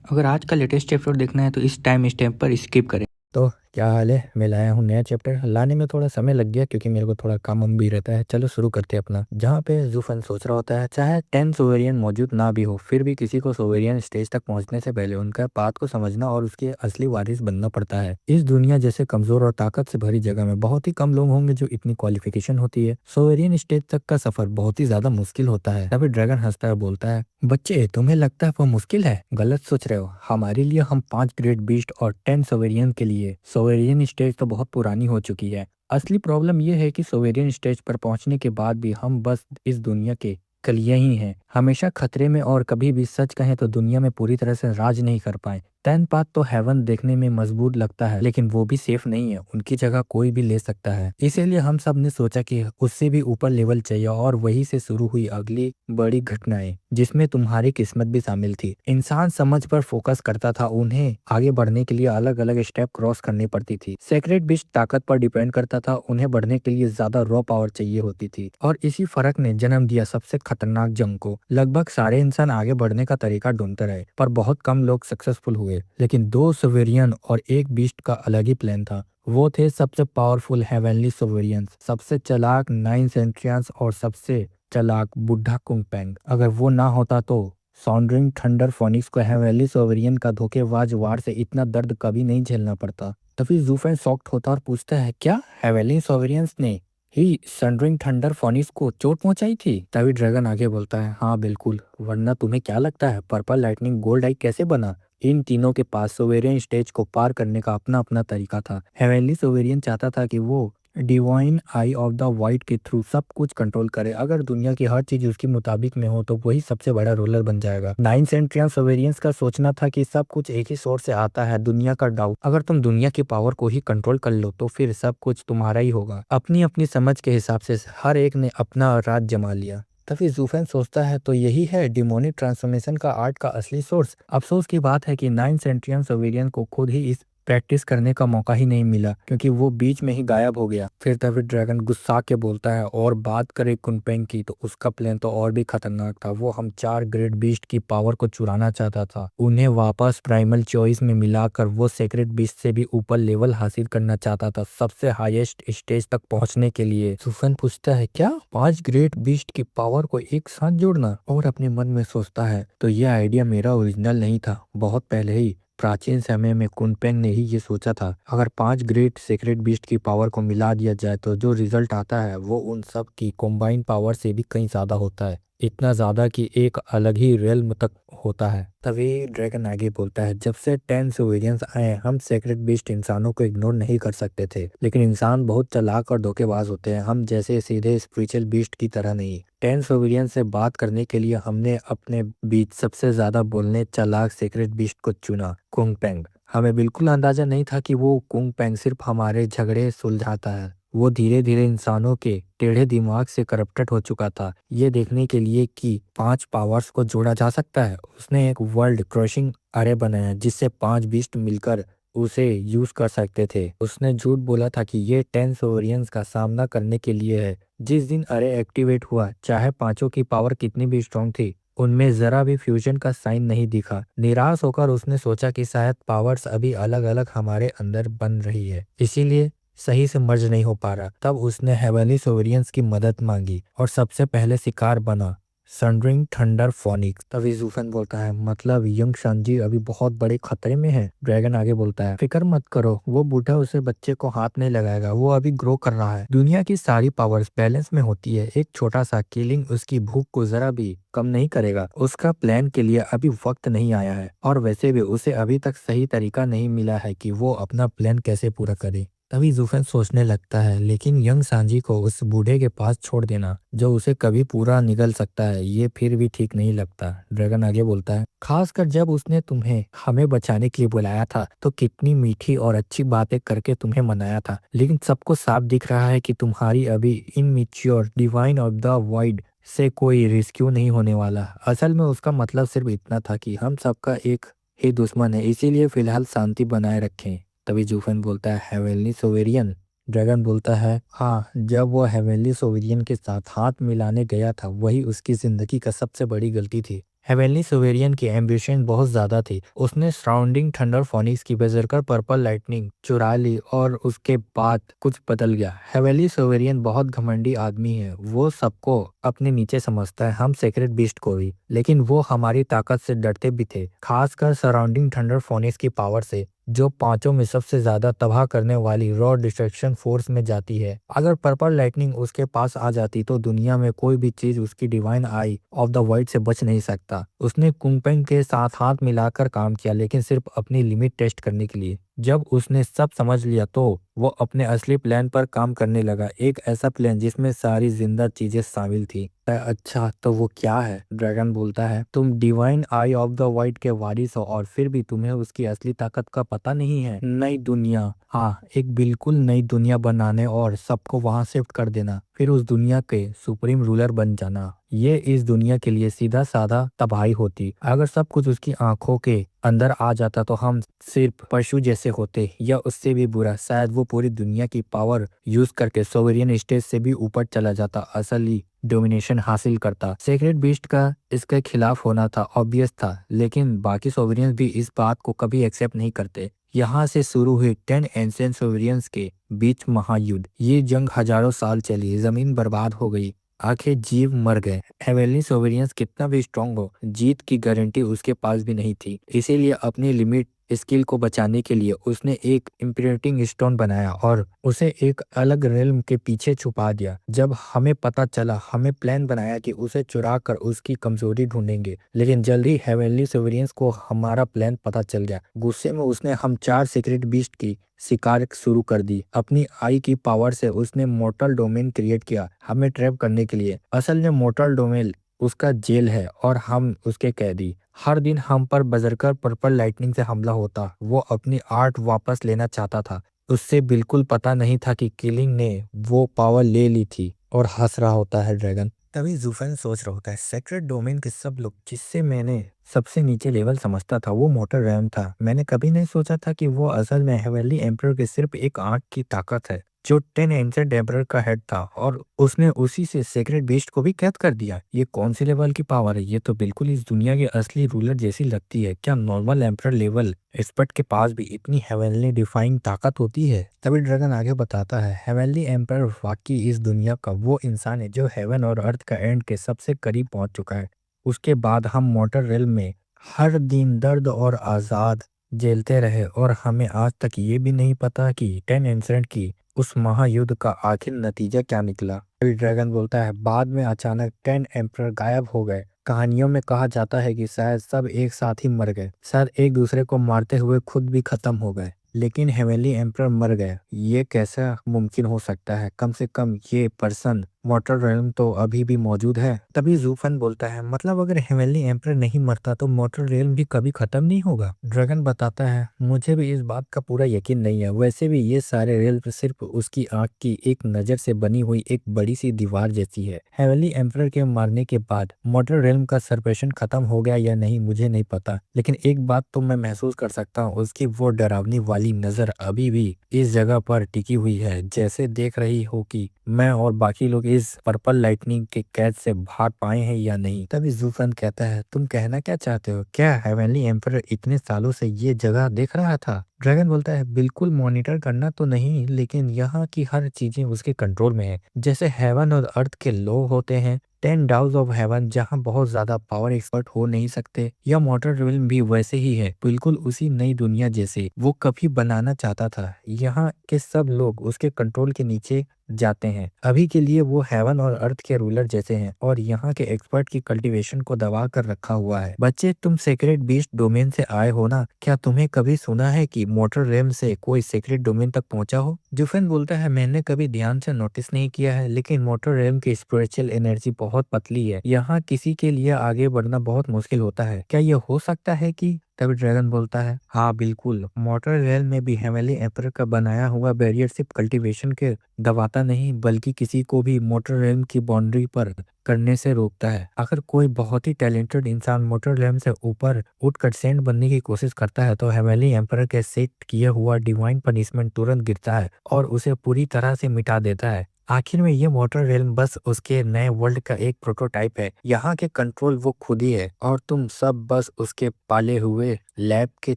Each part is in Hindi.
अगर आज का लेटेस्ट एपिसोड देखना है तो इस टाइम स्टैम्प पर स्किप करें। तो क्या हाल है। मैं लाया हूँ नया चैप्टर। लाने में थोड़ा समय लग गया क्योंकि मेरे को थोड़ा काम वाम भी रहता है। चलो शुरू करते हैं अपना। जहाँ पे जूफन सोच रहा होता है चाहे 10 सोवेरियन मौजूद ना भी हो फिर भी किसी को सोवेरियन स्टेज तक पहुंचने से पहले उनका बात को समझना और उसके असली वारिस बनना पड़ता है। इस दुनिया जैसे कमजोर और ताकत से भरी जगह में बहुत ही कम लोग होंगे जो इतनी क्वालिफिकेशन होती है। सोवेरियन स्टेज तक का सफर बहुत ही ज्यादा मुश्किल होता है। तभी ड्रैगन हंसता है बोलता है, बच्चे तुम्हें लगता है वो मुश्किल है? गलत सोच रहे हो। हमारे लिए, हम 5 ग्रेट बीस्ट और 10 सोवेरियन के लिए सोवेरियन स्टेज तो बहुत पुरानी हो चुकी है। असली प्रॉब्लम यह है कि सोवेरियन स्टेज पर पहुंचने के बाद भी हम बस इस दुनिया के कलियां ही हैं, हमेशा खतरे में, और कभी भी सच कहें तो दुनिया में पूरी तरह से राज नहीं कर पाए। 10 पाथ तो हेवन देखने में मजबूत लगता है लेकिन वो भी सेफ नहीं है, उनकी जगह कोई भी ले सकता है। इसीलिए हम सब ने सोचा कि उससे भी ऊपर लेवल चाहिए और वहीं से शुरू हुई अगली बड़ी घटनाएं जिसमें तुम्हारी किस्मत भी शामिल थी। इंसान समझ पर फोकस करता था, उन्हें आगे बढ़ने के लिए अलग अलग स्टेप क्रॉस करनी पड़ती थी। सेक्रेट बिस्ट ताकत पर डिपेंड करता था, उन्हें बढ़ने के लिए ज्यादा रॉ पावर चाहिए होती थी। और इसी फर्क ने जन्म दिया सबसे खतरनाक जंग को। लगभग सारे इंसान आगे बढ़ने का तरीका ढूंढते रहे पर बहुत कम लोग सक्सेसफुल हुए। लेकिन 2 सोवेरियन और एक बीस्ट का अलग ही प्लान था। वो थे सबसे पावरफुल हेवनली सोवेरियंस, सबसे चालाक 9 सेंट्रियंस और सबसे चालाक बुढ़ा कुंगपेंग। अगर वो ना होता तो सॉन्डरिंग थंडर फोनिक्स को हेवनली सोवेरियन का धोखेबाज वार से इतना दर्द कभी नहीं झेलना पड़ता। तभी जूफेन शॉक्ड होता और पूछता है, क्या हेवनली सोवेरियंस ने ही सनरिंग थंडर फोनिक्स को चोट पहुंचाई थी? तभी ड्रैगन आगे बोलता है, हाँ बिल्कुल, वरना तुम्हें क्या लगता है पर्पल लाइटनिंग गोल्ड आई कैसे बना? इन तीनों के पास सोवेरियन स्टेज को पार करने का अपना अपना तरीका था। हेवनली सोवेरियन चाहता था कि वो divine I of the white के थ्रू सब कुछ कंट्रोल करे। अगर दुनिया की हर चीज उसके मुताबिक में हो तो वही सबसे बड़ा रूलर बन जाएगा। 9 सेंट्रियन सोवेरियंस का सोचना था कि सब कुछ एक ही सोर्स से आता है, दुनिया का डाउट। अगर तुम दुनिया की पावर को ही कंट्रोल कर लो तो फिर सब कुछ तुम्हारा ही होगा। अपनी अपनी समझ के हिसाब से हर एक ने अपना राज जमा लिया। तभी जूफेन सोचता है, तो यही है डिमोनिक ट्रांसफॉर्मेशन का आर्ट का असली सोर्स। अफसोस की बात है कि 9 सेंट्रियन सोवेरियन को खुद ही इस प्रैक्टिस करने का मौका ही नहीं मिला क्योंकि वो बीच में ही गायब हो गया। फिर तभी ड्रैगन गुस्सा के बोलता है, और बात करें कुनपेंग की तो उसका प्लान तो और भी खतरनाक था। वो हम 4 ग्रेट बीस्ट की पावर को चुराना चाहता था, उन्हें वापस प्राइमल चॉइस में मिलाकर वो सेक्रेट बीस्ट से भी ऊपर लेवल हासिल करना चाहता था, सबसे हाईएस्ट स्टेज तक पहुंचने के लिए। सुफन पूछता है, क्या 5 ग्रेट बीस्ट की पावर को एक साथ जोड़ना? और अपने मन में सोचता है, तो ये आइडिया मेरा ओरिजिनल नहीं था, बहुत पहले ही प्राचीन समय में कुनपेंग ने ही ये सोचा था। अगर 5 ग्रेट सेक्रेट बीस्ट की पावर को मिला दिया जाए तो जो रिजल्ट आता है वो उन सब की कॉम्बाइन पावर से भी कहीं ज्यादा होता है, इतना ज्यादा कि एक अलग ही रेल्म तक होता है। तभी ड्रैगन आगे बोलता है, जब से 10 सोवेरियंस आए हम सेक्रेट बीस्ट इंसानों को इग्नोर नहीं कर सकते थे, लेकिन इंसान बहुत चालाक और धोखेबाज होते हैं, हम जैसे सीधे स्पिरिचुअल बीस्ट की तरह नहीं। 10 सोवेरियंस से बात करने के लिए हमने अपने बीच सबसे ज्यादा बोलने चालाक सेक्रेट बीस्ट को चुना, कुंगपेंग। हमें बिल्कुल अंदाजा नहीं था कि वो कुंगपेंग सिर्फ हमारे झगड़े सुलझाता है। वो धीरे धीरे इंसानों के टेढ़े दिमाग से करप्टेड हो चुका था। ये देखने के लिए कि 5 पावर्स को जोड़ा जा सकता है, उसने एक वर्ल्ड क्रशिंग अरे बनाया जिससे 5 बीस्ट मिलकर उसे यूज कर सकते थे। उसने झूठ बोला था कि ये 10 सोवेरियंस का सामना करने के लिए है। जिस दिन अरे एक्टिवेट हुआ, चाहे पांचों की पावर कितनी भी स्ट्रांग थी, उनमें जरा भी फ्यूजन का साइन नहीं दिखा। निराश होकर उसने सोचा कि शायद पावर्स अभी अलग अलग हमारे अंदर बन रही है, इसीलिए सही से मर्ज नहीं हो पा रहा। तब उसने हेवनली सोवेरियंस की मदद मांगी और सबसे पहले शिकार बना सनरिंग थंडर फोनिक्स। तभी जूफन बोलता है, मतलब यंग शांजी अभी बहुत बड़े खतरे में है। ड्रैगन आगे बोलता है, फिक्र मत करो, वो बूढ़ा उसे बच्चे को हाथ नहीं लगाएगा, वो अभी ग्रो कर रहा है। दुनिया की सारी पावर्स बैलेंस में होती है, एक छोटा सा किलिंग उसकी भूख को जरा भी कम नहीं करेगा। उसका प्लान के लिए अभी वक्त नहीं आया है, और वैसे भी उसे अभी तक सही तरीका नहीं मिला है कि वो अपना प्लान कैसे पूरा करे। तभी जूफन सोचने लगता है, लेकिन यंग सांजी को उस बूढ़े के पास छोड़ देना जो उसे कभी पूरा निगल सकता है, ये फिर भी ठीक नहीं लगता। ड्रैगन आगे बोलता है, खासकर जब उसने तुम्हें हमें बचाने के लिए बुलाया था तो कितनी मीठी और अच्छी बातें करके तुम्हें मनाया था, लेकिन सबको साफ दिख रहा है कि तुम्हारी अभी immature divine of the wide से कोई रेस्क्यू नहीं होने वाला। असल में उसका मतलब सिर्फ इतना था कि हम सबका एक ही दुश्मन है, इसीलिए फिलहाल शांति बनाए रखें। तभी जूफन बोलता है, हेवनली सोवेरियन? ड्रैगन बोलता है, हाँ, जब वो हेवनली सोवेरियन के साथ हाथ मिलाने गया था वही उसकी जिंदगी का सबसे बड़ी गलती थी। हेवनली सोवेरियन की एम्बिशन बहुत ज्यादा थी। उसने सराउंडिंग थंडर फोनिक्स की बेजरकर पर्पल लाइटनिंग चुरा ली और उसके बाद कुछ बदल गया। हेवनली सोवेरियन बहुत घमंडी आदमी है, वो सबको अपने नीचे समझता है, हम सेक्रेट बीस्ट को भी, लेकिन वो हमारी ताकत से डरते भी थे, खासकर सराउंडिंग थंडर फोनिक्स की पावर से, जो पांचों में सबसे ज्यादा तबाह करने वाली रॉ डिस्ट्रक्शन फोर्स में जाती है। अगर पर्पल लाइटनिंग उसके पास आ जाती तो दुनिया में कोई भी चीज उसकी divine I of the white से बच नहीं सकता। उसने कुंगपेंग के साथ हाथ मिलाकर काम किया, लेकिन सिर्फ अपनी लिमिट टेस्ट करने के लिए। जब उसने सब समझ लिया तो वो अपने असली प्लान पर काम करने लगा, एक ऐसा प्लान जिसमें सारी जिंदा चीजें शामिल थी। अच्छा तो वो क्या है? ड्रैगन बोलता है, तुम divine I of the white के वारिस हो और फिर भी तुम्हें उसकी असली ताकत का पता नहीं है। नई दुनिया, हाँ, एक बिल्कुल नई दुनिया बनाने और सबको वहां शिफ्ट कर देना, फिर उस दुनिया के सुप्रीम रूलर बन जाना। ये इस दुनिया के लिए सीधा साधा तबाही होती। अगर सब कुछ उसकी आंखों के अंदर आ जाता तो हम सिर्फ पशु जैसे होते, या उससे भी बुरा, शायद वो पूरी दुनिया की पावर यूज करके सोवेरियन स्टेज से भी ऊपर चला जाता, असली डोमिनेशन हासिल करता। सेक्रेट बीस्ट का इसके खिलाफ होना था ऑब्वियस था, लेकिन बाकी सोवेरियंस भी इस बात को कभी एक्सेप्ट नहीं करते। यहाँ से शुरू हुई 10 एंशिएंट सोवेरियंस के बीच महायुद्ध। ये जंग हजारों साल चली, जमीन बर्बाद हो गई, आखिर जीव मर गए। हेवनली सोवेरियंस कितना भी स्ट्रांग हो, जीत की गारंटी उसके पास भी नहीं थी। इसीलिए अपनी लिमिट स्किल को बचाने के लिए उसने एक इम्प्रिंटिंग स्टोन बनाया और उसे एक अलग रेल्म के पीछे छुपा दिया। जब हमें पता चला, हमें प्लान बनाया कि उसे चुरा कर उसकी कमजोरी ढूंढेंगे, लेकिन जल्दी हेवनली सोवेरियंस को हमारा प्लान पता चल गया। गुस्से में उसने हम 4 सीक्रेट बीस्ट की शिकार शुरू कर दी। अपनी आई की पावर से उसने मोर्टल डोमेन क्रिएट किया हमें ट्रैप करने के लिए। असल में मोर्टल डोमेन उसका जेल है और हम उसके कैदी। हर दिन हम पर बजरकर पर्पल लाइटनिंग से हमला होता। वो अपनी आर्ट वापस लेना चाहता था। उससे बिल्कुल पता नहीं था कि किलिंग ने वो पावर ले ली थी। और हंस रहा होता है ड्रैगन। तभी जूफन सोच रहा होता है, सेक्रेट डोमेन के सब लोग जिससे मैंने सबसे नीचे लेवल समझता था वो मोटर रैम था। मैंने कभी नहीं सोचा था कि वो असल में हेवनली एम्परर के सिर्फ एक आंख की ताकत है, जो 10 एंशिएंट एम्परर का हेड था, और उसने उसी से सेक्रेट बीस्ट को भी कैद कर दिया। ये कौन सी लेवल की पावर है? ये तो बिल्कुल इस दुनिया के असली रूलर जैसी लगती है। क्या नॉर्मल एम्परर लेवल एक्सपर्ट के पास भी इतनी हेवनली डिफाइंग ताकत होती है? तभी ड्रैगन आगे बताता है, हेवनली एम्परर वाकई इस दुनिया का वो इंसान है जो हेवन और अर्थ का एंड के सबसे करीब पहुंच चुका है। उसके बाद हम मोटर रेल में हर दिन दर्द और आजाद झेलते रहे, और हमें आज तक ये भी नहीं पता कि 10 एंशिएंट की उस महायुद्ध का आखिर नतीजा क्या निकला। फिर ड्रैगन बोलता है, बाद में अचानक 10 एम्परर गायब हो गए। कहानियों में कहा जाता है कि शायद सब एक साथ ही मर गए, शायद एक दूसरे को मारते हुए खुद भी खत्म हो गए, लेकिन हेवनली एम्परर मर गए। ये कैसा मुमकिन हो सकता है? कम से कम ये पर्सन मॉर्टल रेल्म तो अभी भी मौजूद है। तभी जूफन बोलता है, मतलब अगर हेवनली एम्परर नहीं मरता तो मॉर्टल रेल्म भी कभी खत्म नहीं होगा। ड्रैगन बताता है, मुझे भी इस बात का पूरा यकीन नहीं है। वैसे भी ये सारे रेल्म सिर्फ उसकी आंख की एक नजर से बनी हुई एक बड़ी सी दीवार जैसी है। हेवनली एम्परर के मारने के बाद मॉर्टल रेल्म का सर्पेशन खत्म हो गया या नहीं मुझे नहीं पता, लेकिन एक बात तो मैं महसूस कर सकता हूँ, उसकी वो डरावनी वाली नजर अभी भी इस जगह पर टिकी हुई है, जैसे देख रही हो कि मैं और बाकी लोग इस पर्पल लाइटनिंग के कैद से भाग पाए हैं या नहीं। तभी जूफन कहता है, तुम कहना क्या चाहते हो? क्या हेवनली एम्परर इतने सालों से ये जगह देख रहा था? ड्रैगन बोलता है, बिल्कुल मॉनिटर करना तो नहीं, लेकिन यहाँ की हर चीजें उसके कंट्रोल में है। जैसे हेवन और अर्थ के लॉ होते हैं, 10 डाउज ऑफ हेवन जहाँ बहुत ज्यादा पावर एक्सपर्ट हो नहीं सकते, या मॉर्टल रेल्म भी वैसे ही है, बिल्कुल उसी नई दुनिया जैसे वो कभी बनाना चाहता था। यहाँ के सब लोग उसके कंट्रोल के नीचे जाते हैं। अभी के लिए वो हेवन और अर्थ के रूलर जैसे हैं, और यहाँ के एक्सपर्ट की कल्टीवेशन को दबा कर रखा हुआ है। बच्चे, तुम सेक्रेट बीस्ट डोमेन से आए हो ना? क्या तुम्हें कभी सुना है कि मॉर्टल रेल्म से कोई सेक्रेट डोमेन तक पहुंचा हो? जुफेन बोलता है, मैंने कभी ध्यान से नोटिस नहीं किया है, लेकिन मॉर्टल रेल्म की स्पिरिचुअल एनर्जी बहुत पतली है। यहाँ किसी के लिए आगे बढ़ना बहुत मुश्किल होता है। क्या ये हो सकता है कि? तभी ड्रैगन बोलता है, हाँ बिल्कुल, मॉर्टल रेल्म में भी हेवनली एम्परर का बनाया हुआ बैरियर सिर्फ कल्टीवेशन के दबाता नहीं, बल्कि किसी को भी मॉर्टल रेल्म की बाउंड्री पर करने से रोकता है। अगर कोई बहुत ही टैलेंटेड इंसान मॉर्टल रेल्म से ऊपर उठकर सेंट बनने की कोशिश करता है तो हेवनली एम्परर के सेट किया हुआ डिवाइन पनिशमेंट तुरंत गिरता है और उसे पूरी तरह से मिटा देता है। आखिर में ये मोटर रेल्म बस उसके नए वर्ल्ड का एक प्रोटोटाइप है। यहाँ के कंट्रोल वो खुद ही है और तुम सब बस उसके पाले हुए लैब के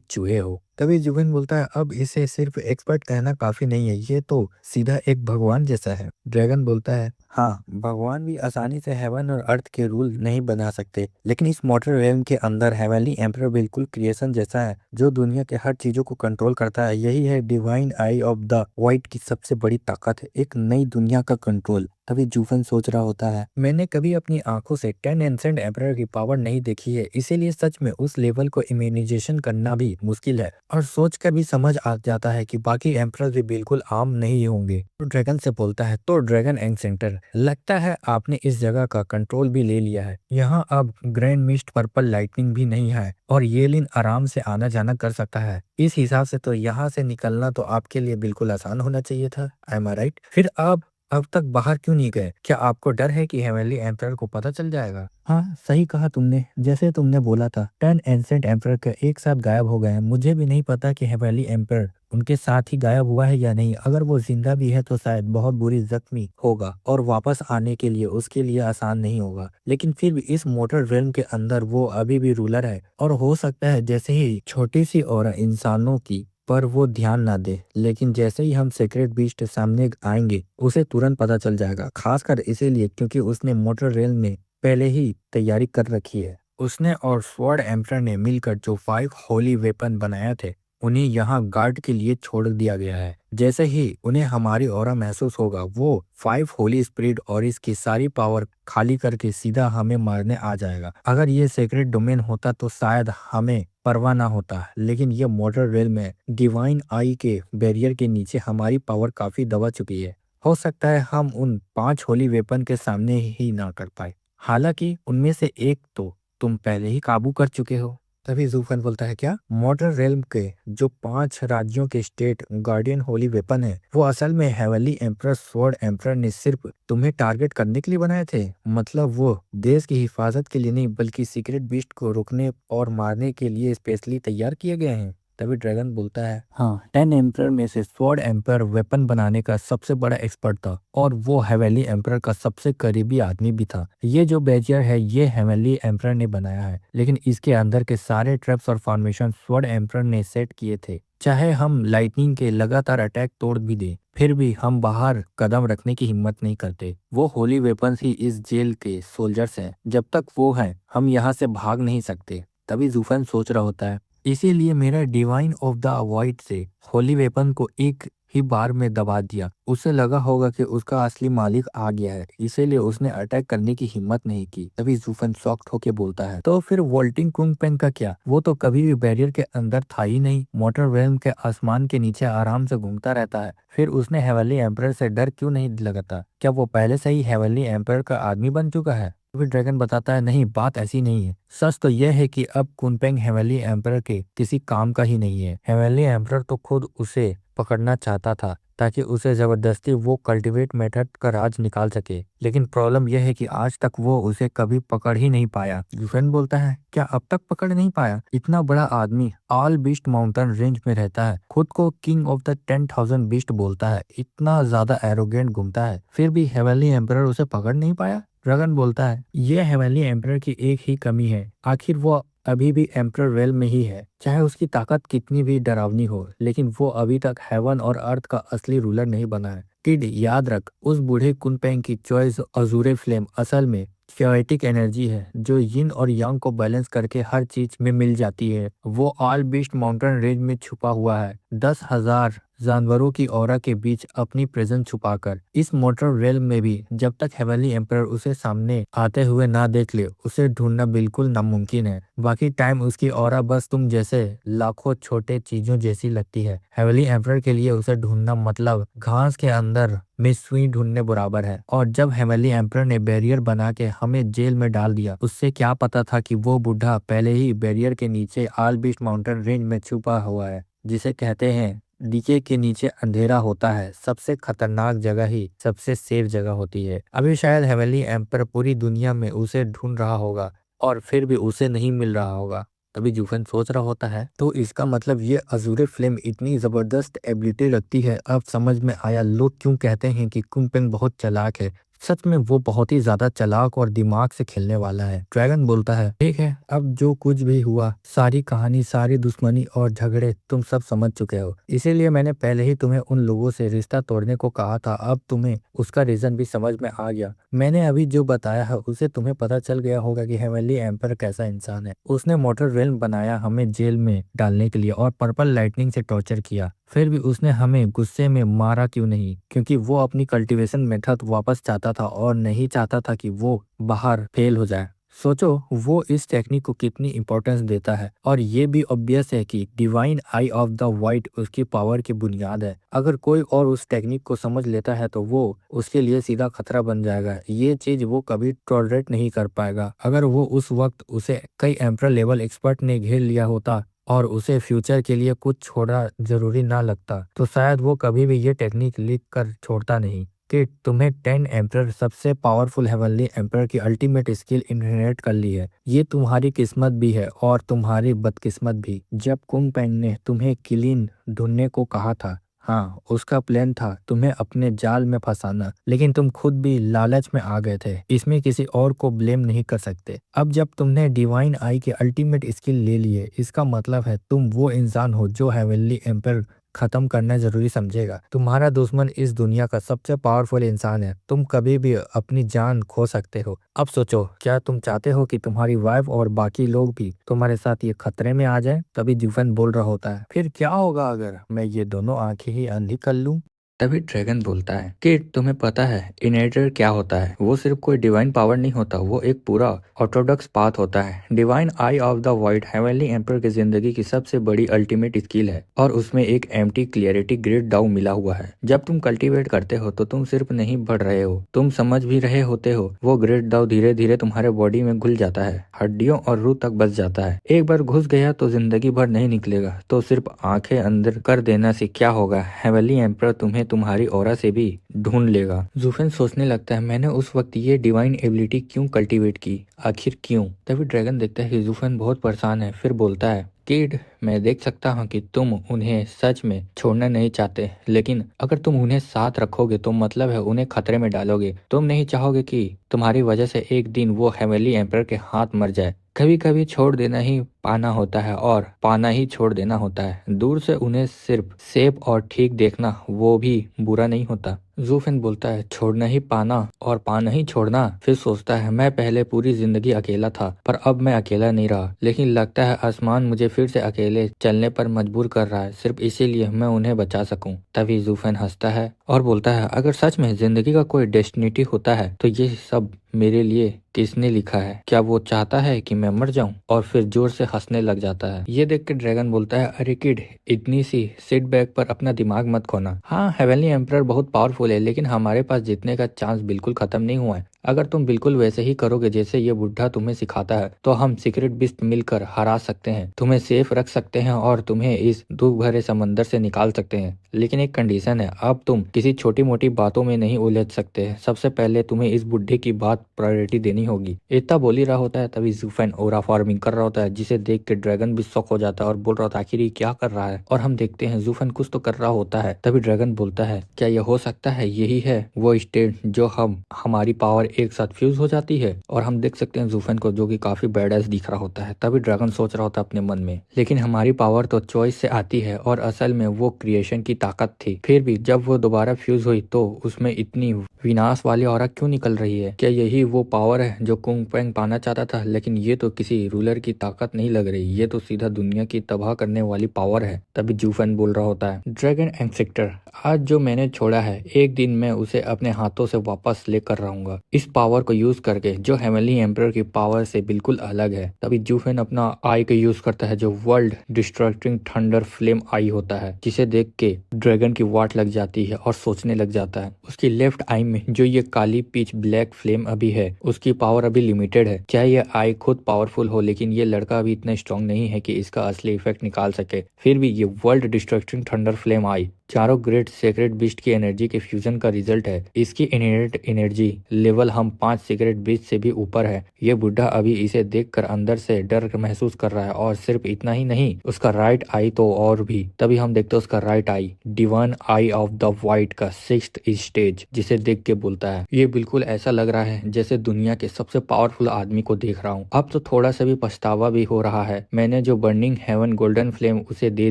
चूहे हो। तभी जुबिन बोलता है, अब इसे सिर्फ एक्सपर्ट कहना काफी नहीं है, ये तो सीधा एक भगवान जैसा है। ड्रैगन बोलता है, हाँ, भगवान भी आसानी से हेवन और अर्थ के रूल नहीं बना सकते, लेकिन इस मोटर रेल्म के अंदर हेवनली एम्परर बिल्कुल क्रिएशन जैसा है, जो दुनिया के हर चीजों को कंट्रोल करता है। यही है divine I of the white की सबसे बड़ी ताकत है, एक नई दुनिया का कंट्रोल। तभी जूफन सोच रहा होता है, मैंने कभी अपनी आंखों से 10 एंसेंट एम्परर की पावर नहीं देखी है, इसीलिए सच में उस लेवल को इमेजिनेशन करना भी मुश्किल है, और सोच कर भी समझ आ जाता है कि बाकी एम्परर भी बिल्कुल आम नहीं होंगे। तो ड्रैगन से बोलता है, तो ड्रैगन एंसेंटर, लगता है आपने इस जगह का कंट्रोल भी ले लिया है। यहाँ अब ग्रैंड मिस्ट पर्पल लाइटनिंग भी नहीं है और येलिन आराम से आना जाना कर सकता है। इस हिसाब से तो यहाँ से निकलना तो आपके लिए बिल्कुल आसान होना चाहिए था। I am right? फिर आप अब तक बाहर क्यों नहीं गए? क्या आपको डर है कि हेवनली एम्परर को पता चल जाएगा? हाँ, सही कहा तुमने, जैसे तुमने बोला था 10 एंसेंट एम्परर के एक साथ गायब हो गए हैं। मुझे भी नहीं पता कि हेवनली एम्परर उनके साथ ही गायब हुआ है या नहीं। अगर वो जिंदा भी है तो शायद बहुत बुरी जख्मी होगा और वापस आने के लिए उसके लिए आसान नहीं होगा, लेकिन फिर भी इस मोटर रेल्म के अंदर वो अभी भी रूलर है, और हो सकता है जैसे ही छोटी सी और इंसानों की पर वो ध्यान ना दे, लेकिन जैसे ही हम सीक्रेट बीस्ट सामने आएंगे उसे तुरंत पता चल जाएगा, खासकर इसीलिए क्योंकि उसने मोटर रेल में पहले ही तैयारी कर रखी है। उसने और स्वॉर्ड एम्परर ने मिलकर जो 5 होली वेपन बनाए थे उन्हें यहाँ गार्ड के लिए छोड़ दिया गया है। जैसे ही उन्हें हमारी ऑरा महसूस होगा, वो 5 होली स्पिरिट और इसकी सारी पावर खाली करके सीधा हमें मारने आ जाएगा। अगर ये सीक्रेट डोमेन होता तो शायद हमें परवाह ना होता, लेकिन ये मोटर रेल में डिवाइन आई के बैरियर के नीचे हमारी पावर काफी दबा चुकी है। हो सकता है हम उन 5 होली वेपन के सामने ही ना कर पाए, हालांकि उनमें से एक तो तुम पहले ही काबू कर चुके हो। तभी जूफन बोलता है, क्या मॉडर्न रेल्म के जो 5 राज्यों के स्टेट गार्डियन होली वेपन है वो असल में हेवनली एम्परर स्वॉर्ड एम्परर ने सिर्फ तुम्हें टारगेट करने के लिए बनाए थे? मतलब वो देश की हिफाजत के लिए नहीं बल्कि सीक्रेट बीस्ट को रोकने और मारने के लिए स्पेशली तैयार किए गए हैं? तभी ड्रैगन बोलता है, हाँ, 10 एम्परर में से स्वॉर्ड एम्परर वेपन बनाने का सबसे बड़ा एक्सपर्ट था और वो हेवनली एम्परर का सबसे करीबी आदमी भी था। ये जो बैरियर है ये हेवनली एम्परर ने बनाया है, लेकिन इसके अंदर के सारे ट्रैप्स और फॉर्मेशन स्वॉर्ड एम्परर ने सेट किए थे। चाहे हम लाइटनिंग के लगातार अटैक तोड़ भी दे, फिर भी हम बाहर कदम रखने की हिम्मत नहीं करते। वो होली वेपन्स ही इस जेल के सोल्जर्स हैं। जब तक वो हैं हम यहाँ से भाग नहीं सकते। तभी जूफन सोच रहा होता है, इसीलिए मेरा डिवाइन ऑफ द वॉइड से होली वेपन को एक ही बार में दबा दिया। उसे लगा होगा कि उसका असली मालिक आ गया है, इसीलिए उसने अटैक करने की हिम्मत नहीं की। तभी जूफन शॉक्ड होके बोलता है, तो फिर वोल्टिंग कुंगपेंग का क्या? वो तो कभी भी बैरियर के अंदर था ही नहीं, मोटर रेल्म के आसमान के नीचे आराम से घूमता रहता है। फिर उसने हेवनली एम्परर से डर क्यों नहीं लगता? क्या वो पहले से ही हेवनली एम्परर का आदमी बन चुका है? फिर ड्रैगन बताता है, नहीं, बात ऐसी नहीं है। सच तो यह है कि अब कुनपेंग हेवनली एम्परर के किसी काम का ही नहीं है। हेवनली एम्परर तो खुद उसे पकड़ना चाहता था ताकि उसे जबरदस्ती वो कल्टीवेट मेथड का राज निकाल सके, लेकिन प्रॉब्लम यह है कि आज तक वो उसे कभी पकड़ ही नहीं पाया। जुफेन बोलता है, क्या अब तक पकड़ नहीं पाया? इतना बड़ा आदमी ऑल बीस्ट माउंटेन रेंज में रहता है, खुद को किंग ऑफ द 10,000 बीस्ट बोलता है, इतना ज्यादा एरोगेंट घूमता है, फिर भी हेवनली एम्परर उसे पकड़ नहीं पाया। ड्रैगन बोलता है, यह हेवनली एम्परर की एक ही कमी है, आखिर वो अभी भी एम्परर रेल में ही है। चाहे उसकी ताकत कितनी भी डरावनी हो, लेकिन वो अभी तक हेवन और अर्थ का असली रूलर नहीं बना है। किड, याद रख, उस बूढ़े कुनपेंग की चॉइस अजूरे फ्लेम असल में क्योएटिक एनर्जी है जो यिन और यांग को बैलेंस करके हर चीज में मिल जाती है। वो ऑल बीस्ट माउंटेन रेंज में छुपा हुआ है, 10,000 जानवरों की ऑरा के बीच अपनी प्रेजेंस छुपाकर। इस मोटर रेल में भी जब तक हेवनली एम्परर उसे सामने आते हुए ना देख ले, उसे ढूंढना बिल्कुल नामुमकिन है। बाकी टाइम उसकी ऑरा बस तुम जैसे लाखों छोटे चीजों जैसी लगती है। हेवनली एम्परर के लिए उसे ढूंढना मतलब घास के अंदर में सुई ढूंढने बराबर है। और जब हेवनली एम्परर ने बैरियर बना के हमें जेल में डाल दिया, उससे क्या पता था कि वो बूढ़ा पहले ही बैरियर के नीचे ऑल बीस्ट माउंटेन रेंज में छुपा हुआ है, जिसे कहते हैं डीके के नीचे अंधेरा होता है। सबसे खतरनाक जगह ही सबसे सेफ जगह होती है। अभी शायद हेवनली एम्पर पूरी दुनिया में उसे ढूंढ रहा होगा और फिर भी उसे नहीं मिल रहा होगा। तभी जूफन सोच रहा होता है तो इसका मतलब ये अजूरे फ्लेम इतनी जबरदस्त एबिलिटी रखती है। अब समझ में आया लोग क्यों कहते हैं कि कुंगपेंग बहुत चालाक है। सच में वो बहुत ही ज्यादा चालाक और दिमाग से खेलने वाला है। ड्रैगन बोलता है ठीक है, अब जो कुछ भी हुआ, सारी कहानी, सारी दुश्मनी और झगड़े तुम सब समझ चुके हो, इसीलिए मैंने पहले ही तुम्हें उन लोगों से रिश्ता तोड़ने को कहा था। अब तुम्हें उसका रीजन भी समझ में आ गया। मैंने अभी जो बताया है उसे तुम्हें पता चल गया होगा कि हेवनली एम्पर कैसा इंसान है। उसने मोटर रेल बनाया हमें जेल में डालने के लिए और पर्पल लाइटनिंग से टॉर्चर किया, फिर भी उसने हमें गुस्से में मारा क्यों नहीं? क्योंकि वो अपनी कल्टीवेशन मेथड वापस चाहता था और नहीं चाहता था कि वो बाहर फेल हो जाए। सोचो वो इस टेक्निक को कितनी इंपॉर्टेंस देता है। और ये भी ऑब्वियस है कि divine I of the white उसकी पावर की बुनियाद है। अगर कोई और उस टेक्निक को समझ लेता है तो वो उसके लिए सीधा खतरा बन जाएगा। ये चीज वो कभी टॉलरेट नहीं कर पाएगा। अगर वो उस वक्त उसे कई एम्परर लेवल एक्सपर्ट ने घेर लिया होता और उसे फ्यूचर के लिए कुछ छोड़ा जरूरी ना लगता तो शायद वो कभी भी ये टेक्निक लिख कर छोड़ता नहीं कि तुम्हें 10 एम्परर सबसे पावरफुल हेवनली एम्परर की अल्टीमेट स्किल इनहेरिट कर ली है। ये तुम्हारी किस्मत भी है और तुम्हारी बदकिस्मत भी। जब कुंग पेंग ने तुम्हें किलिन ढूंढने को कहा था, हाँ, उसका प्लान था तुम्हें अपने जाल में फंसाना, लेकिन तुम खुद भी लालच में आ गए थे। इसमें किसी और को ब्लेम नहीं कर सकते। अब जब तुमने डिवाइन आई की अल्टीमेट स्किल ले ली है, इसका मतलब है तुम वो इंसान हो जो हेवनली एम्पर खत्म करना जरूरी समझेगा। तुम्हारा दुश्मन इस दुनिया का सबसे पावरफुल इंसान है। तुम कभी भी अपनी जान खो सकते हो। अब सोचो, क्या तुम चाहते हो कि तुम्हारी वाइफ और बाकी लोग भी तुम्हारे साथ ये खतरे में आ जाए? तभी जूफन बोल रहा होता है फिर क्या होगा अगर मैं ये दोनों आंखें ही अंधी कर लूं? तभी ड्रैगन बोलता है कि तुम्हें पता है इनहेरिटर क्या होता है? वो सिर्फ कोई डिवाइन पावर नहीं होता, वो एक पूरा ऑर्थोडॉक्स पाथ होता है। Divine I of the white heavenly emperor की जिंदगी की सबसे बड़ी अल्टीमेट स्किल है और उसमें एक एम्प्टी क्लियरिटी ग्रेट दाव मिला हुआ है। जब तुम कल्टीवेट करते हो तो तुम सिर्फ नहीं बढ़ रहे हो, तुम समझ भी रहे होते हो। वो ग्रेट दाव धीरे धीरे तुम्हारे बॉडी में घुल जाता है, हड्डियों और रूह तक बस जाता है। एक बार घुस गया तो जिंदगी भर नहीं निकलेगा। तो सिर्फ आंखें अंदर कर देना से क्या होगा, हेवनली एम्पर तुम्हें तुम्हारी ऑरा से भी ढूंढ लेगा। जूफन सोचने लगता है मैंने उस वक्त ये डिवाइन एबिलिटी क्यों कल्टीवेट की, आखिर क्यों? तभी ड्रैगन देखता है कि जूफन बहुत परेशान है। फिर बोलता है किड, मैं देख सकता हूँ कि तुम उन्हें सच में छोड़ना नहीं चाहते, लेकिन अगर तुम उन्हें साथ रखोगे तो मतलब है उन्हें खतरे में डालोगे। तुम नहीं चाहोगे कि तुम्हारी वजह से एक दिन वो हेवनली एम्पर के हाथ मर जाए। कभी कभी छोड़ देना ही पाना होता है और पाना ही छोड़ देना होता है। दूर से उन्हें सिर्फ सेफ और ठीक देखना वो भी बुरा नहीं होता। जूफिन बोलता है छोड़ना ही पाना और पाना ही छोड़ना। फिर सोचता है मैं पहले पूरी जिंदगी अकेला था पर अब मैं अकेला नहीं रहा, लेकिन लगता है आसमान मुझे फिर से अकेले चलने पर मजबूर कर रहा है, सिर्फ इसीलिए मैं उन्हें बचा सकूं। तभी जूफिन हंसता है और बोलता है अगर सच में जिंदगी का कोई डेस्टिनी होता है तो ये सब मेरे लिए किसने लिखा है? क्या वो चाहता है कि मैं मर जाऊं? और फिर जोर से हंसने लग जाता है। ये देख के ड्रैगन बोलता है अरे किड, इतनी सी सिट बैक पर अपना दिमाग मत खोना। हाँ, हेवनली एम्परर बहुत पावरफुल है, लेकिन हमारे पास जीतने का चांस बिल्कुल खत्म नहीं हुआ है। अगर तुम बिल्कुल वैसे ही करोगे जैसे ये बुढ़ा तुम्हें सिखाता है तो हम सीक्रेट बिस्ट मिलकर हरा सकते हैं, तुम्हें सेफ रख सकते हैं और तुम्हें इस दुख भरे समंदर से निकाल सकते हैं। लेकिन एक कंडीशन है, अब तुम किसी छोटी मोटी बातों में नहीं उलझ सकते। सबसे पहले तुम्हें इस बुढ़े की बात प्रायोरिटी देनी होगी। इतना बोल ही रहा होता है तभी जूफिन ओरा फार्मिंग कर रहा होता है, जिसे देख के ड्रैगन भी शॉक हो जाता है और बोल रहा होता है आखिर ये क्या कर रहा है। और हम देखते हैं जूफिन कुछ तो कर रहा होता है। तभी ड्रैगन बोलता है क्या यह हो सकता है यही है वो स्टेट जो हमारी पावर एक साथ फ्यूज हो जाती है? और हम देख सकते हैं जूफिन को जो कि काफी बैडएस दिख रहा होता है। तभी ड्रैगन सोच रहा होता है अपने मन में लेकिन हमारी पावर तो चॉइस से आती है और असल में वो क्रिएशन की ताकत थी। फिर भी जब वो दोबारा फ्यूज हुई तो उसमें इतनी विनाश वाली ऑरा क्यों निकल रही है? क्या यही वो पावर है जो कुंग पेंग पाना चाहता था? लेकिन ये तो किसी रूलर की ताकत नहीं लग रही, ये तो सीधा दुनिया की तबाह करने वाली पावर है। तभी जूफिन बोल रहा होता है ड्रैगन एंसेक्टर, आज जो मैंने छोड़ा है एक दिन मैं उसे अपने हाथों से वापस लेकर रहूंगा, इस पावर को यूज करके जो हेवनली एम्परर की पावर से बिल्कुल अलग है। तभी जूफिन अपना आई का यूज करता है जो वर्ल्ड डिस्ट्रक्टिंग थंडर फ्लेम आई होता है, जिसे देख के ड्रैगन की वाट लग जाती है और सोचने लग जाता है। उसकी लेफ्ट आई में जो ये काली पिच ब्लैक फ्लेम अभी है उसकी पावर अभी लिमिटेड है। चाहे ये आई खुद पावरफुल हो लेकिन ये लड़का अभी इतना स्ट्रांग नहीं है कि इसका असली इफेक्ट निकाल सके। फिर भी ये वर्ल्ड डिस्ट्रक्टिंग थंडर फ्लेम आई चारों ग्रेट सेक्रेट बीस्ट की एनर्जी के फ्यूजन का रिजल्ट है। इसकी इनहेरेंट एनर्जी लेवल हम 5 सीक्रेट बीस्ट से भी ऊपर है। ये बुढ़ा अभी इसे देखकर अंदर से डर महसूस कर रहा है, और सिर्फ इतना ही नहीं, उसका राइट आई तो और भी। तभी हम देखते उसका right I divine I of the white का 6th स्टेज, जिसे देख के बोलता है ये बिल्कुल ऐसा लग रहा है जैसे दुनिया के सबसे पावरफुल आदमी को देख रहा हूँ। अब तो थोड़ा सा भी पछतावा भी हो रहा है। मैंने जो बर्निंग हेवन गोल्डन फ्लेम उसे दे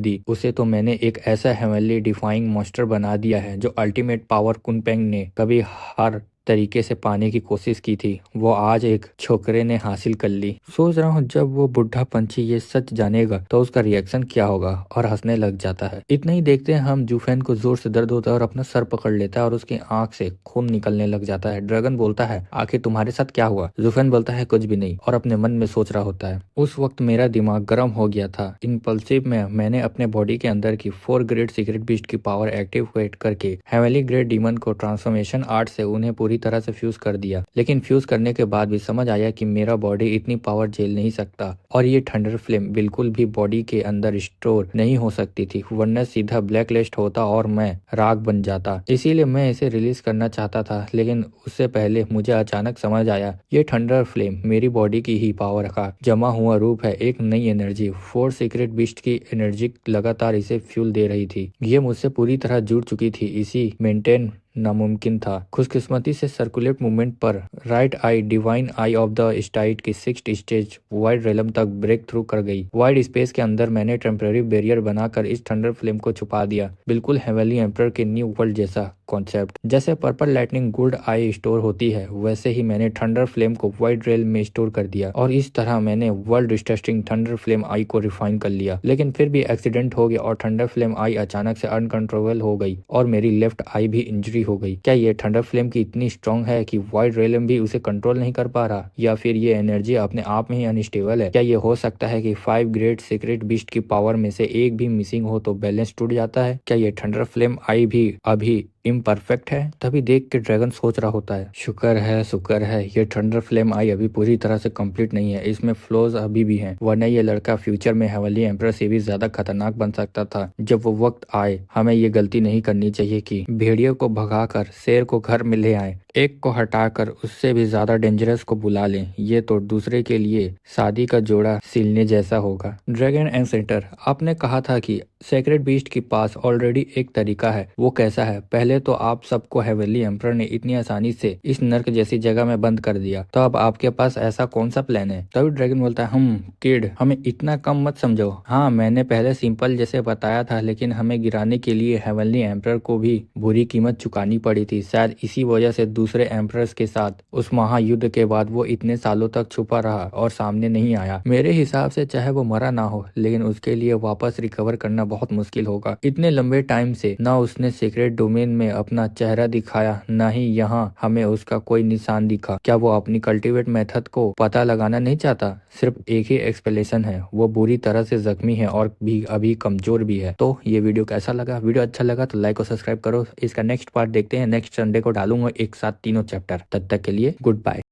दी, उसे तो मैंने एक ऐसा हेवनली डिफाइंग मॉन्स्टर बना दिया है जो अल्टीमेट पावर कुनपेंग ने कभी हर तरीके से पाने की कोशिश की थी, वो आज एक छोकरे ने हासिल कर ली। सोच रहा हूँ जब वो बुढ़ा पंछी ये सच जानेगा तो उसका रिएक्शन क्या होगा, और हंसने लग जाता है। इतना ही देखते हैं हम जूफेन को जोर से दर्द होता है और अपना सर पकड़ लेता है और उसकी आंख से खून निकलने लग जाता है। ड्रैगन बोलता है आखिर तुम्हारे साथ क्या हुआ? जूफेन बोलता है कुछ भी नहीं, और अपने मन में सोच रहा होता है उस वक्त मेरा दिमाग गर्म हो गया था। इम्पल्सिव में मैंने अपने बॉडी के अंदर की 4 ग्रेट सीक्रेट बीस्ट की पावर एक्टिवेट करके हेवनली ग्रेट डीमन को ट्रांसफॉर्मेशन आर्ट से उन्हें पूरी तरह से फ्यूज कर दिया। लेकिन फ्यूज करने के बाद भी समझ आया कि मेरा बॉडी इतनी पावर झेल नहीं सकता, और ये थंडर फ्लेम बिल्कुल भी बॉडी के अंदर स्टोर नहीं हो सकती थी, वरना सीधा ब्लैक लिस्ट होता और मैं राख बन जाता। इसीलिए मैं इसे रिलीज करना चाहता था, लेकिन उससे पहले मुझे अचानक समझ आया ये थंडर फ्लेम मेरी बॉडी की ही पावर का जमा हुआ रूप है, एक नई एनर्जी। 4 सीक्रेट बीस्ट की एनर्जी लगातार इसे फ्यूल दे रही थी। ये मुझसे पूरी तरह जुड़ चुकी थी, इसी मेंटेन नामुमकिन था। खुशकिस्मती से सर्कुलेट मूवमेंट पर right I divine I of the state की 6th स्टेज वाइड रेलम तक ब्रेक थ्रू कर गई। वाइड स्पेस के अंदर मैंने टेम्पररी बैरियर बनाकर इस थंडर फ्लेम को छुपा दिया, बिल्कुल हेवनली एम्परर के न्यू वर्ल्ड जैसा कॉन्सेप्ट। जैसे purple lightning gold I store होती है, वैसे ही मैंने थंडर फ्लेम को वाइड रेल में स्टोर कर दिया, और इस तरह मैंने वर्ल्ड डिस्ट्रस्टिंग थंडर फ्लेम आई को रिफाइन कर लिया। लेकिन फिर भी एक्सीडेंट हो गया और थंडर फ्लेम आई अचानक से अनकंट्रोलेबल हो गई और मेरी लेफ्ट आई भी इंजरी हो गई। क्या ये थंडर फ्लेम की इतनी स्ट्रांग है कि वाइड रेलम भी उसे कंट्रोल नहीं कर पा रहा, या फिर ये एनर्जी अपने आप में ही अनस्टेबल है? क्या ये हो सकता है कि 5 ग्रेट सीक्रेट बीस्ट की पावर में से एक भी मिसिंग हो तो बैलेंस टूट जाता है? क्या ये थंडर फ्लेम आई भी अभी इम्परफेक्ट है? तभी देख के ड्रैगन सोच रहा होता है शुक्र है ये थंडर फ्लेम आई अभी पूरी तरह से कंप्लीट नहीं है, इसमें फ्लॉज अभी भी हैं, वरना ये लड़का फ्यूचर में हेवनली एम्परर से भी ज्यादा खतरनाक बन सकता था। जब वो वक्त आए हमें ये गलती नहीं करनी चाहिए कि भेड़िए को भगाकर शेर को घर में ले आए, एक को हटाकर उससे भी ज्यादा डेंजरस को बुला लें। ये तो दूसरे के लिए शादी का जोड़ा सिलने जैसा होगा। ड्रैगन एंसेंटर, आपने कहा था कि सेक्रेट बीस्ट के पास ऑलरेडी एक तरीका है, वो कैसा है? पहले तो आप सबको हेवनली एम्परर ने इतनी आसानी से इस नर्क जैसी जगह में बंद कर दिया, तो अब आपके पास ऐसा कौन सा प्लान है? तभी ड्रैगन बोलता है किड, हमें इतना कम मत समझो। हाँ, मैंने पहले सिंपल जैसे बताया था, लेकिन हमें गिराने के लिए हेवनली एम्परर को भी बुरी कीमत चुकानी पड़ी थी। शायद इसी वजह से दूसरे एम्परर्स के साथ उस महायुद्ध के बाद वो इतने सालों तक छुपा रहा और सामने नहीं आया। मेरे हिसाब से चाहे वो मरा ना हो, लेकिन उसके लिए वापस रिकवर करना बहुत मुश्किल होगा। इतने लंबे टाइम से ना उसने सीक्रेट डोमेन में अपना चेहरा दिखाया, ना ही यहाँ हमें उसका कोई निशान दिखा। क्या वो अपनी कल्टीवेट मेथड को पता लगाना नहीं चाहता? सिर्फ एक ही एक्सप्लेनेशन है, वो बुरी तरह से जख्मी है और भी अभी कमजोर भी है। तो ये वीडियो कैसा लगा? वीडियो अच्छा लगा तो लाइक और सब्सक्राइब करो। इसका नेक्स्ट पार्ट देखते हैं, नेक्स्ट संडे को डालूंगा एक साथ तीनों चैप्टर। तब तक के लिए गुड बाय।